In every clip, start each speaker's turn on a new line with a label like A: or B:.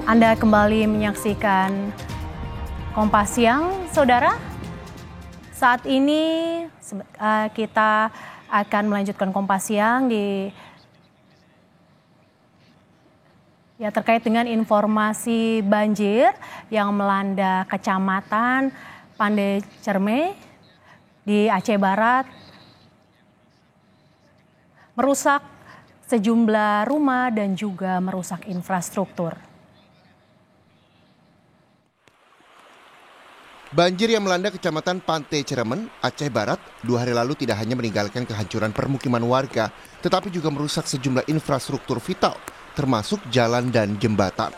A: Anda kembali menyaksikan Kompas Siang, Saudara. Saat ini kita akan melanjutkan Kompas Siang terkait dengan informasi banjir yang melanda Kecamatan Pandai Cerme di Aceh Barat, merusak sejumlah rumah dan juga merusak infrastruktur.
B: Banjir yang melanda Kecamatan Pantai Cermen, Aceh Barat, 2 hari lalu tidak hanya meninggalkan kehancuran permukiman warga, tetapi juga merusak sejumlah infrastruktur vital, termasuk jalan dan jembatan.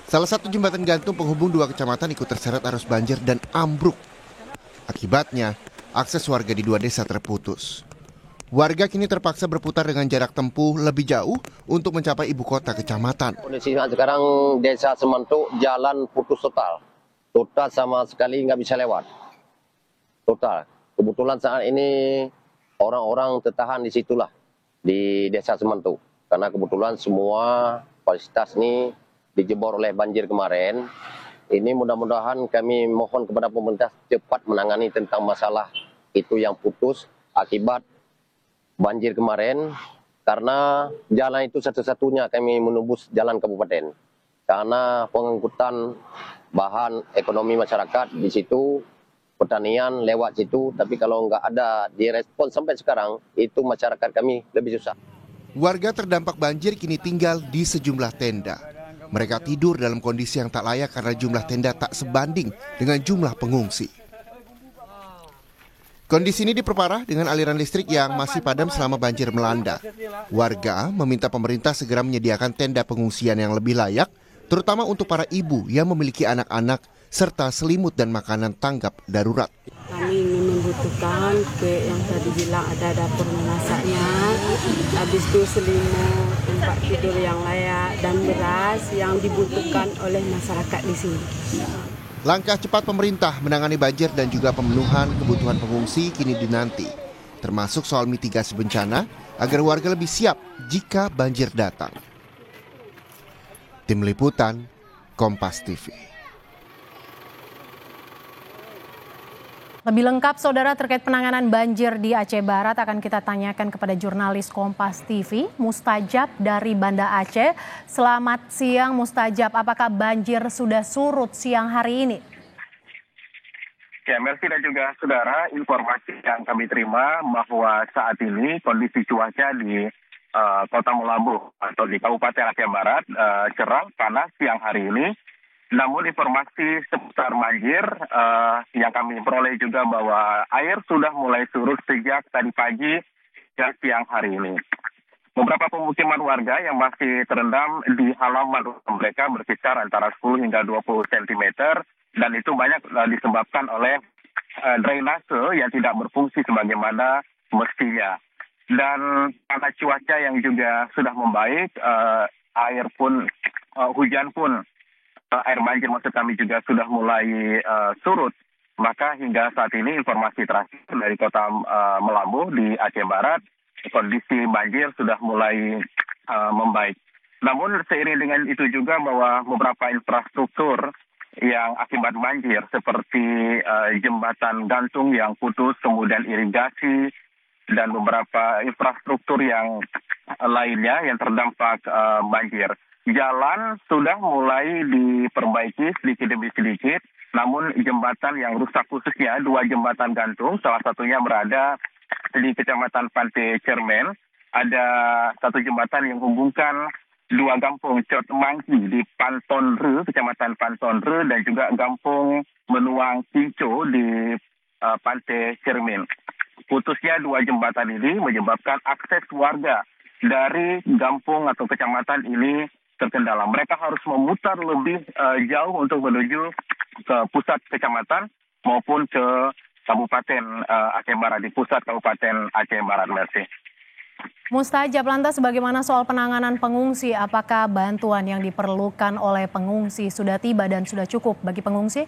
B: Salah satu jembatan gantung penghubung 2 kecamatan ikut terseret arus banjir dan ambruk. Akibatnya, akses warga di 2 desa terputus. Warga kini terpaksa berputar dengan jarak tempuh lebih jauh untuk mencapai ibu kota kecamatan.
C: Kondisinya sekarang desa Semantuk jalan putus total. Total sama sekali nggak bisa lewat. Total. Kebetulan saat ini orang-orang tertahan di situlah, di desa Semantuk. Karena kebetulan semua fasilitas ini dijebor oleh banjir kemarin. Ini mudah-mudahan kami mohon kepada pemerintah cepat menangani tentang masalah itu yang putus akibat banjir kemarin, karena jalan itu satu-satunya kami menembus jalan kabupaten. Karena pengangkutan bahan ekonomi masyarakat di situ, pertanian lewat situ, tapi kalau nggak ada direspon sampai sekarang, itu masyarakat kami lebih susah.
B: Warga terdampak banjir kini tinggal di sejumlah tenda. Mereka tidur dalam kondisi yang tak layak karena jumlah tenda tak sebanding dengan jumlah pengungsi. Kondisi ini diperparah dengan aliran listrik yang masih padam selama banjir melanda. Warga meminta pemerintah segera menyediakan tenda pengungsian yang lebih layak, terutama untuk para ibu yang memiliki anak-anak, serta selimut dan makanan tanggap darurat.
D: Kami ingin membutuhkan yang tadi bilang ada dapur memasaknya, habis itu selimut, tempat tidur yang layak, dan beras yang dibutuhkan oleh masyarakat di sini.
B: Langkah cepat pemerintah menangani banjir dan juga pemenuhan kebutuhan pengungsi kini dinanti, termasuk soal mitigasi bencana agar warga lebih siap jika banjir datang. Tim Liputan, Kompas TV.
A: Lebih lengkap, Saudara, terkait penanganan banjir di Aceh Barat akan kita tanyakan kepada jurnalis Kompas TV, Mustajab dari Banda Aceh. Selamat siang, Mustajab. Apakah banjir sudah surut siang hari ini?
E: Ya, Mercy dan juga saudara, informasi yang kami terima bahwa saat ini kondisi cuaca di Kota Melambu atau di Kabupaten Aceh Barat cerah, panas siang hari ini. Namun informasi seputar banjir yang kami peroleh juga bahwa air sudah mulai surut sejak tadi pagi dan siang hari ini. Beberapa pemukiman warga yang masih terendam di halaman mereka berkisar antara 10 hingga 20 cm dan itu banyak disebabkan oleh drainase yang tidak berfungsi sebagaimana mestinya. Dan karena cuaca yang juga sudah membaik, hujan pun air banjir maksud kami juga sudah mulai surut. Maka hingga saat ini informasi terakhir dari Kota Melambu di Aceh Barat, kondisi banjir sudah mulai membaik. Namun seiring dengan itu juga bahwa beberapa infrastruktur yang akibat banjir seperti jembatan gantung yang putus, kemudian irigasi, dan beberapa infrastruktur yang lainnya yang terdampak banjir. Jalan sudah mulai diperbaiki sedikit demi sedikit, namun jembatan yang rusak khususnya 2 jembatan gantung, salah satunya berada di Kecamatan Pantai Cermen. Ada satu jembatan yang menghubungkan 2 kampung Cot Mangki di Pantonre, Kecamatan Pantonre, dan juga kampung Menuang Kinco di Pantai Cermen. Putusnya 2 jembatan ini menyebabkan akses warga dari kampung atau kecamatan ini terkendala. Mereka harus memutar lebih jauh untuk menuju ke pusat kecamatan maupun ke Kabupaten Aceh Barat, di pusat Kabupaten Aceh Barat. Mercy.
A: Mustajab, lantas bagaimana soal penanganan pengungsi? Apakah bantuan yang diperlukan oleh pengungsi sudah tiba dan sudah cukup bagi pengungsi?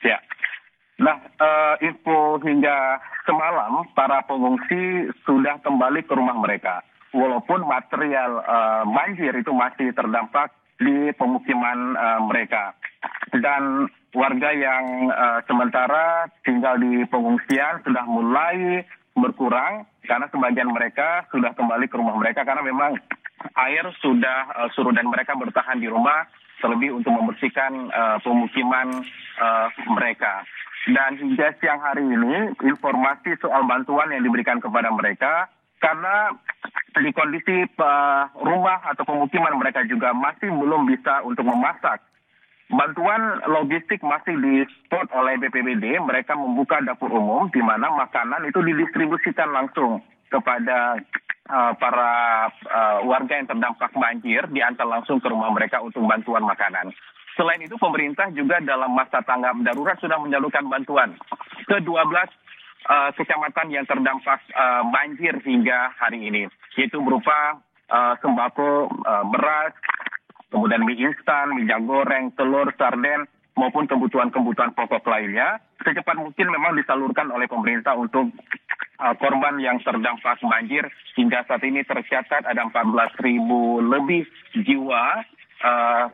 E: Ya. Nah, info hingga semalam para pengungsi sudah kembali ke rumah mereka. walaupun material banjir itu masih terdampak di pemukiman mereka. Dan warga yang sementara tinggal di pengungsian sudah mulai berkurang karena sebagian mereka sudah kembali ke rumah mereka karena memang air sudah surut dan mereka bertahan di rumah terlebih untuk membersihkan pemukiman mereka. Dan hingga siang hari ini informasi soal bantuan yang diberikan kepada mereka karena di kondisi rumah atau pemukiman mereka juga masih belum bisa untuk memasak. Bantuan logistik masih di-support oleh BPBD, mereka membuka dapur umum di mana makanan itu didistribusikan langsung kepada para warga yang terdampak banjir, diantar langsung ke rumah mereka untuk bantuan makanan. Selain itu, pemerintah juga dalam masa tanggap darurat sudah menyalurkan bantuan ke 12 kecamatan yang terdampak banjir hingga hari ini, yaitu berupa sembako, beras, kemudian mie instan, minyak goreng, telur, sarden, maupun kebutuhan-kebutuhan pokok lainnya. Secepat mungkin memang disalurkan oleh pemerintah untuk korban yang terdampak banjir. Hingga saat ini tercatat ada 14.000 lebih jiwa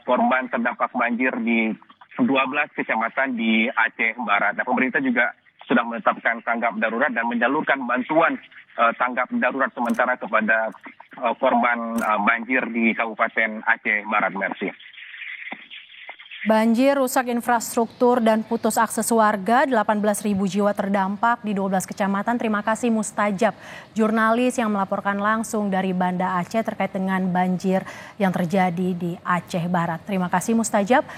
E: korban terdampak banjir di 12 kecamatan di Aceh Barat. Nah, pemerintah juga sudah menetapkan tanggap darurat dan menyalurkan bantuan tanggap darurat sementara kepada korban banjir di Kabupaten Aceh Barat, Mercy.
A: Banjir rusak infrastruktur dan putus akses warga, 18.000 jiwa terdampak di 12 kecamatan. Terima kasih Mustajab, jurnalis yang melaporkan langsung dari Banda Aceh terkait dengan banjir yang terjadi di Aceh Barat. Terima kasih Mustajab.